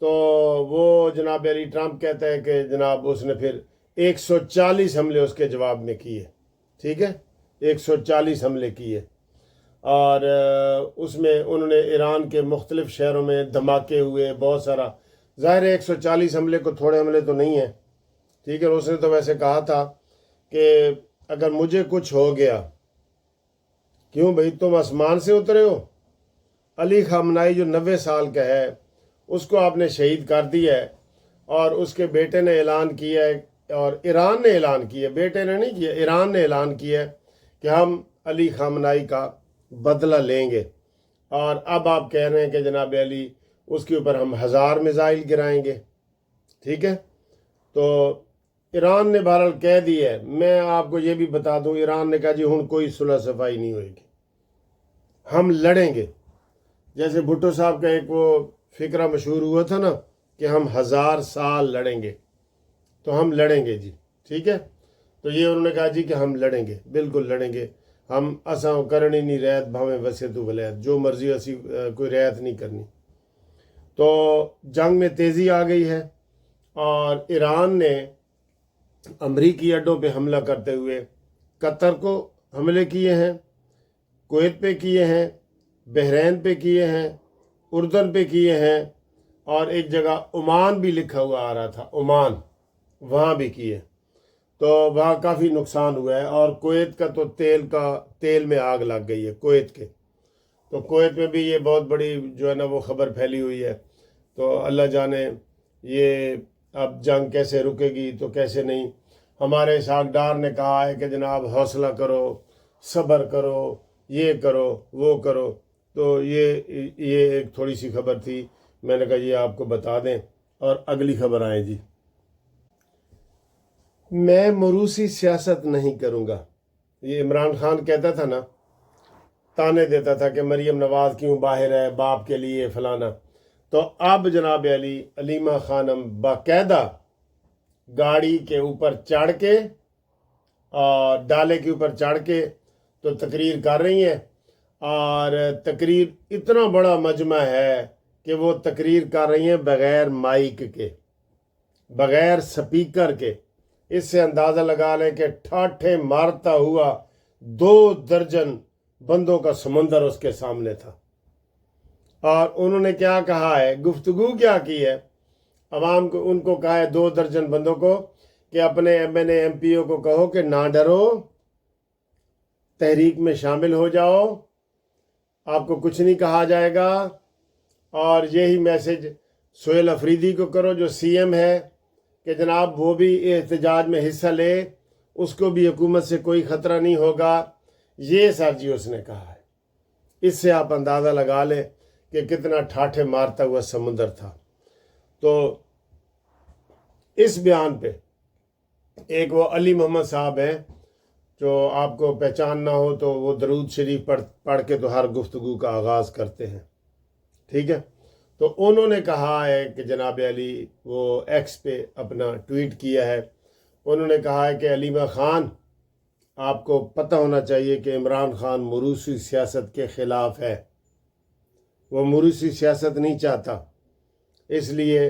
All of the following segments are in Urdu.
تو وہ جناب علی ٹرمپ کہتا ہے کہ جناب اس نے پھر 140 حملے اس کے جواب میں کیے، ٹھیک ہے، 140 حملے کیے، اور اس میں انہوں نے ایران کے مختلف شہروں میں دھماکے ہوئے بہت سارا۔ ظاہر ہے 140 حملے کو تھوڑے حملے تو نہیں ہیں، ٹھیک ہے۔ اس نے تو ویسے کہا تھا کہ اگر مجھے کچھ ہو گیا، کیوں بھئی تم آسمان سے اترے ہو؟ علی خامنائی جو 90 سال کا ہے اس کو آپ نے شہید کر دیا ہے، اور اس کے بیٹے نے اعلان کیا ہے، اور ایران نے اعلان کیا، بیٹے نے نہیں کیا، ایران نے اعلان کیا ہے کہ ہم علی خامنائی کا بدلہ لیں گے، اور اب آپ کہہ رہے ہیں کہ جناب علی اس کے اوپر ہم 1000 میزائل گرائیں گے، ٹھیک ہے۔ تو ایران نے بہرحال کہہ دیا ہے۔ میں آپ کو یہ بھی بتا دوں، ایران نے کہا جی ہن کوئی صلح صفائی نہیں ہوئے گی، ہم لڑیں گے۔ جیسے بھٹو صاحب کا ایک وہ فقرہ مشہور ہوا تھا نا کہ ہم 1000 سال لڑیں گے، تو ہم لڑیں گے جی، ٹھیک ہے۔ تو یہ انہوں نے کہا جی کہ ہم لڑیں گے، بالکل لڑیں گے، ہم اساں کرنی نہیں رعایت بھاویں وسے تو ولایت، جو مرضی اسی کوئی رعایت نہیں کرنی۔ تو جنگ میں تیزی آ گئی ہے، اور ایران نے امریکی اڈوں پہ حملہ کرتے ہوئے قطر کو حملے کیے ہیں، کویت پہ کیے ہیں، بحرین پہ کیے ہیں، اردن پہ کیے ہیں، اور ایک جگہ عمان بھی لکھا ہوا آ رہا تھا، عمان، وہاں بھی کیے۔ تو وہاں کافی نقصان ہوا ہے، اور کویت کا تو تیل میں آگ لگ گئی ہے کویت کے۔ تو کویت میں بھی یہ بہت بڑی جو ہے نا وہ خبر پھیلی ہوئی ہے۔ تو اللہ جانے یہ اب جنگ کیسے رکے گی تو کیسے نہیں۔ ہمارے اسحاق ڈار نے کہا ہے کہ جناب حوصلہ کرو، صبر کرو، یہ کرو وہ کرو۔ تو یہ ایک تھوڑی سی خبر تھی، میں نے کہا یہ آپ کو بتا دیں۔ اور اگلی خبر آئے جی، میں موروثی سیاست نہیں کروں گا، یہ عمران خان کہتا تھا نا، تانے دیتا تھا کہ مریم نواز کیوں باہر ہے باپ کے لیے فلانا۔ تو اب جناب علیمہ خانم باقاعدہ گاڑی کے اوپر چڑھ کے اور ڈالے کے اوپر چڑھ کے تو تقریر کر رہی ہیں، اور تقریر اتنا بڑا مجمع ہے کہ وہ تقریر کر رہی ہیں بغیر مائک کے، بغیر سپیکر کے۔ اس سے اندازہ لگا لیں کہ ٹھاٹھے مارتا ہوا 2 درجن بندوں کا سمندر اس کے سامنے تھا۔ اور انہوں نے کیا کہا ہے، گفتگو کیا کی ہے عوام کو، ان کو کہا ہے 2 درجن بندوں کو کہ اپنے M N A M P O کو کہو کہ نہ ڈرو، تحریک میں شامل ہو جاؤ، آپ کو کچھ نہیں کہا جائے گا۔ اور یہی میسج سہیل افریدی کو کرو جو سی ایم ہے کہ جناب وہ بھی احتجاج میں حصہ لے، اس کو بھی حکومت سے کوئی خطرہ نہیں ہوگا۔ یہ سر جی اس نے کہا ہے۔ اس سے آپ اندازہ لگا لیں کہ کتنا ٹھاٹھے مارتا ہوا سمندر تھا۔ تو اس بیان پہ ایک وہ علی محمد صاحب ہیں جو آپ کو پہچان نہ ہو تو وہ درود شریف پڑھ کے تو ہر گفتگو کا آغاز کرتے ہیں، ٹھیک ہے۔ تو انہوں نے کہا ہے کہ جناب علی وہ ایکس پہ اپنا ٹویٹ کیا ہے، انہوں نے کہا ہے کہ علیمہ خان آپ کو پتہ ہونا چاہیے کہ عمران خان موروثی سیاست کے خلاف ہے، وہ موروثی سیاست نہیں چاہتا، اس لیے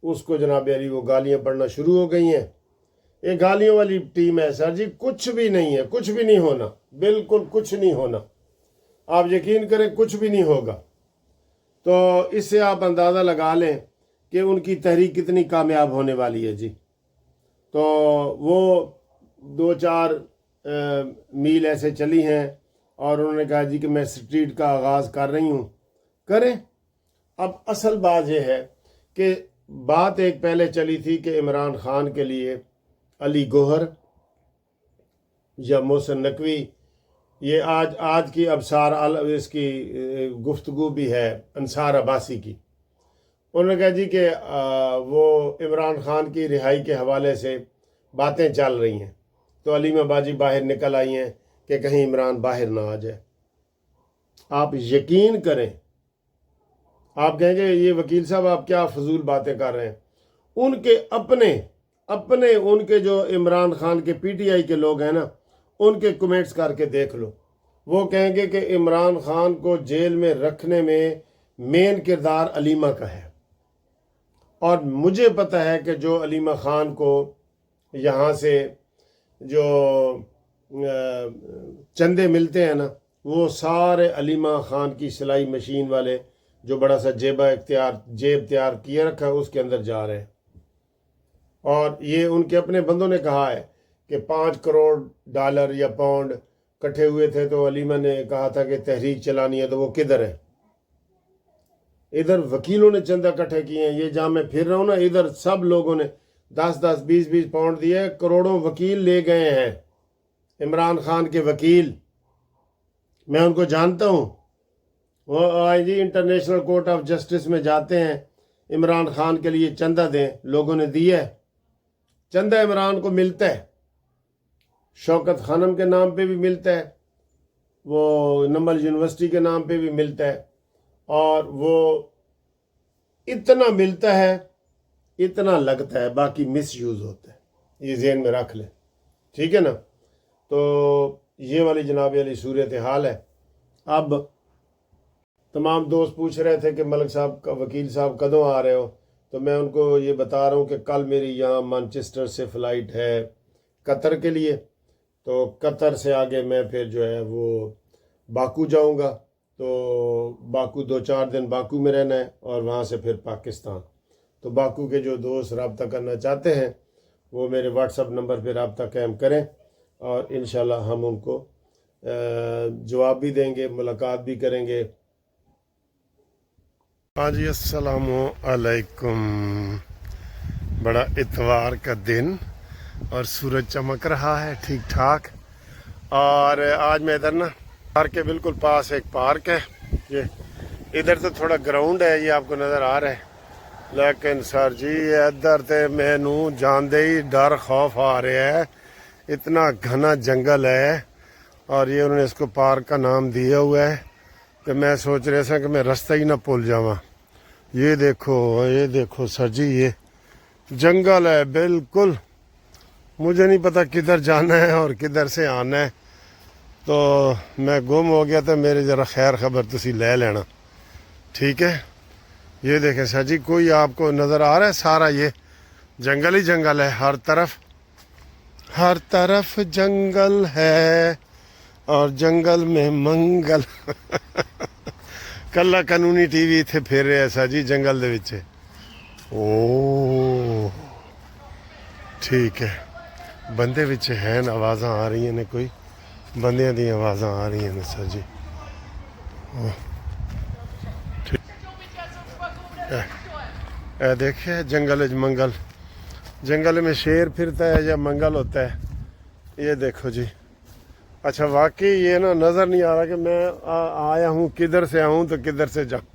اس کو جناب علی وہ گالیاں پڑھنا شروع ہو گئی ہیں۔ یہ گالیوں والی ٹیم ہے سر جی، کچھ بھی نہیں ہے، کچھ بھی نہیں ہونا، بالکل کچھ نہیں ہونا، آپ یقین کریں کچھ بھی نہیں ہوگا۔ تو اس سے آپ اندازہ لگا لیں کہ ان کی تحریک کتنی کامیاب ہونے والی ہے جی۔ تو وہ 2-4 میل ایسے چلی ہیں، اور انہوں نے کہا جی کہ میں سٹریٹ کا آغاز کر رہی ہوں، کریں۔ اب اصل بات یہ ہے کہ بات ایک پہلے چلی تھی کہ عمران خان کے لیے علی گوہر یا محسن نقوی، یہ آج کی ابصار اس کی گفتگو بھی ہے انصار عباسی کی، انہوں نے کہا جی کہ وہ عمران خان کی رہائی کے حوالے سے باتیں چل رہی ہیں، تو علیمہ باجی باہر نکل آئی ہیں کہ کہیں عمران باہر نہ آ جائے۔ آپ یقین کریں، آپ کہیں گے یہ وکیل صاحب آپ کیا فضول باتیں کر رہے ہیں، ان کے اپنے ان کے جو عمران خان کے پی ٹی آئی کے لوگ ہیں نا، ان کے کمنٹس کر کے دیکھ لو، وہ کہیں گے کہ عمران خان کو جیل میں رکھنے میں مین کردار علیمہ کا ہے۔ اور مجھے پتہ ہے کہ جو علیمہ خان کو یہاں سے جو چندے ملتے ہیں نا، وہ سارے علیمہ خان کی سلائی مشین والے جو بڑا سا جیب تیار کیے رکھا ہے اس کے اندر جا رہے ہیں۔ اور یہ ان کے اپنے بندوں نے کہا ہے کہ 5 کروڑ ڈالر یا پاؤنڈ کٹھے ہوئے تھے، تو علیمہ نے کہا تھا کہ تحریک چلانی ہے، تو وہ کدھر ہے؟ ادھر وکیلوں نے چندہ کٹھے کیے ہیں، یہ جہاں میں پھر رہا ہوں نا، ادھر سب لوگوں نے 10 20 پاؤنڈ دیے، کروڑوں وکیل لے گئے ہیں۔ عمران خان کے وکیل، میں ان کو جانتا ہوں، وہ آئی جی انٹرنیشنل کورٹ آف جسٹس میں جاتے ہیں، عمران خان کے لیے چندہ دیں، لوگوں نے دیا ہے، چندہ عمران کو ملتا ہے، شوکت خانم کے نام پہ بھی ملتا ہے، وہ نمبل یونیورسٹی کے نام پہ بھی ملتا ہے، اور وہ اتنا ملتا ہے، اتنا لگتا ہے، باقی مس یوز ہوتا ہے، یہ ذہن میں رکھ لیں، ٹھیک ہے نا؟ تو یہ والی جناب علی صورتحال ہے۔ اب تمام دوست پوچھ رہے تھے کہ ملک صاحب کا وکیل صاحب کدوں آ رہے ہو، تو میں ان کو یہ بتا رہا ہوں کہ کل میری یہاں مانچسٹر سے فلائٹ ہے قطر کے لیے، تو قطر سے آگے میں پھر جو ہے وہ باکو جاؤں گا، تو باکو 2-4 دن باکو میں رہنا ہے، اور وہاں سے پھر پاکستان۔ تو باکو کے جو دوست رابطہ کرنا چاہتے ہیں وہ میرے واٹس اپ نمبر پہ رابطہ قائم کریں، اور انشاءاللہ ہم ان کو جواب بھی دیں گے، ملاقات بھی کریں گے۔ ہاں جی، السلام علیکم۔ بڑا اتوار کا دن اور سورج چمک رہا ہے ٹھیک ٹھاک، اور آج میں ادھر نا پارک کے بالکل پاس ایک پارک ہے، یہ ادھر تو تھوڑا گراؤنڈ ہے، یہ آپ کو نظر آ رہا ہے، لیکن سر جی ادھر تے میں نو جان دے ہی ڈر خوف آ رہا ہے، اتنا گھنا جنگل ہے، اور یہ انہوں نے اس کو پارک کا نام دیا ہوا ہے کہ میں سوچ رہا تھا کہ میں رستہ ہی نہ بھول جاواں۔ یہ دیکھو سر جی، یہ جنگل ہے بالکل، مجھے نہیں پتا کدھر جانا ہے اور کدھر سے آنا ہے، تو میں گم ہو گیا تھا، میرے ذرا خیر خبر تسی لے لینا، ٹھیک ہے؟ یہ دیکھیں سر جی، کوئی آپ کو نظر آ رہا ہے؟ سارا یہ جنگل ہی جنگل ہے، ہر طرف جنگل ہے، اور جنگل میں منگل کلا قانونی ٹی وی اتنے پھر رہا سر جی جنگل دے وچ۔ او ٹھیک ہے، بندے وچ ہیں، آوازاں آ رہی ہیں، کوئی بندیاں دی آوازاں آ رہی ہیں سر جی۔ اے دیکھیں جنگل منگل، جنگل میں شیر پھرتا ہے یا منگل ہوتا ہے، یہ دیکھو جی۔ اچھا واقعی یہ نا نظر نہیں آ رہا کہ میں آیا ہوں کدھر سے آؤں تو کدھر سے جاؤں۔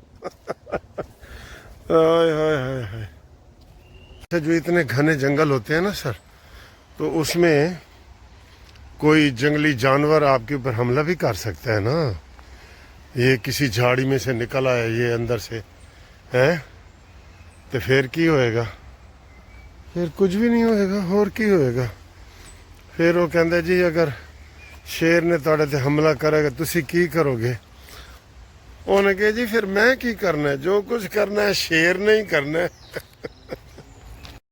اچھا، جو اتنے گھنے جنگل ہوتے ہیں نا سر، تو اس میں کوئی جنگلی جانور آپ کے اوپر حملہ بھی کر سکتا ہے نا۔ یہ کسی جھاڑی میں سے نکل آیا یہ اندر سے ہے، تو پھر کی ہوئے گا؟ پھر کچھ بھی نہیں ہوئے گا، اور کی ہوئے گا؟ پھر وہ کہندے جی اگر شیر نے تواڈے تے حملہ کرے گا تسی کی کرو گے؟ انہوں نے کہا جی پھر میں کی کرنا ہے، جو کچھ کرنا ہے شیر نے ہی کرنا ہے۔